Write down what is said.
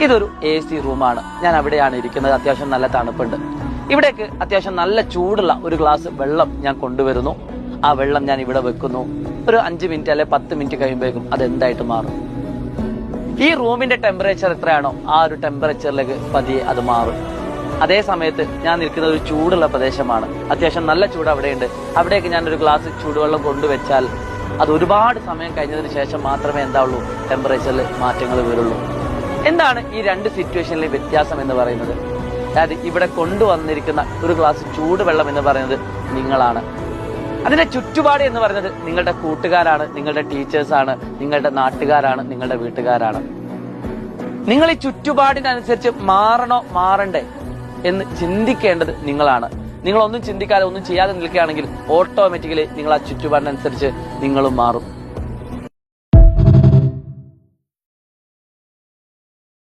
ഇതൊരു AC റൂമാണ്. ഞാൻ അവിടെയാണ് ഇരിക്കുന്നത്. അത്യാവശ്യം നല്ല തണുപ്പുണ്ട്. ഇവിടേക്ക് അത്യാവശ്യം നല്ല ചൂടുള്ള ഒരു ഗ്ലാസ് വെള്ളം ഞാൻ കൊണ്ടുവരുന്നു. ആ വെള്ളം ഞാൻ ഇവിടെ വെക്കുന്നു. ഒരു 5 മിനിറ്റ് അല്ലെ 10 മിനിറ്റ് കഴിയുമ്പോഴേക്കും അത് എന്തായിട്ട് മാറും. ഈ റൂമിന്റെ ടെമ്പറേച്ചർ എത്രയാണോ ആ ഒരു ടെമ്പറേച്ചറിലേക്ക് പതിയെ അത് മാറും. അതേ സമയത്ത് ഞാൻ നിൽക്കുന്ന ഒരു ചൂടുള്ള പ്രദേശമാണ്. അത്യാവശ്യം നല്ല ചൂട് അവിടെയുണ്ട്. അവിടേക്ക് ഞാൻ ഒരു ഗ്ലാസ് ചൂടുവെള്ളം കൊണ്ടുവച്ചാൽ അത് ഒരുപാട് സമയം കഴിഞ്ഞതിന് ശേഷം മാത്രമേ എന്താവുള്ളൂ, ടെമ്പറേച്ചറിൽ മാറ്റങ്ങൾ വരുള്ളൂ. എന്താണ് ഈ രണ്ട് സിറ്റുവേഷനിലെ വ്യത്യാസം എന്ന് പറയുന്നത്? അതായത് ഇവിടെ കൊണ്ടുവന്നിരിക്കുന്ന ഒരു ഗ്ലാസ് ചൂടുവെള്ളം എന്ന് പറയുന്നത് നിങ്ങളാണ്. അതിന്റെ ചുറ്റുപാട് എന്ന് പറയുന്നത് നിങ്ങളുടെ കൂട്ടുകാരാണ്, നിങ്ങളുടെ ടീച്ചേഴ്സാണ്, നിങ്ങളുടെ നാട്ടുകാരാണ്, നിങ്ങളുടെ വീട്ടുകാരാണ്. നിങ്ങൾ ഈ ചുറ്റുപാടിനനുസരിച്ച് മാറണോ മാറണ്ടേ എന്ന് ചിന്തിക്കേണ്ടത് നിങ്ങളാണ്. നിങ്ങളൊന്നും ചിന്തിക്കാതെ ഒന്നും ചെയ്യാതെ നിൽക്കുകയാണെങ്കിൽ ഓട്ടോമാറ്റിക്കലി നിങ്ങൾ ആ ചുറ്റുപാടിനനുസരിച്ച് നിങ്ങളും മാറും.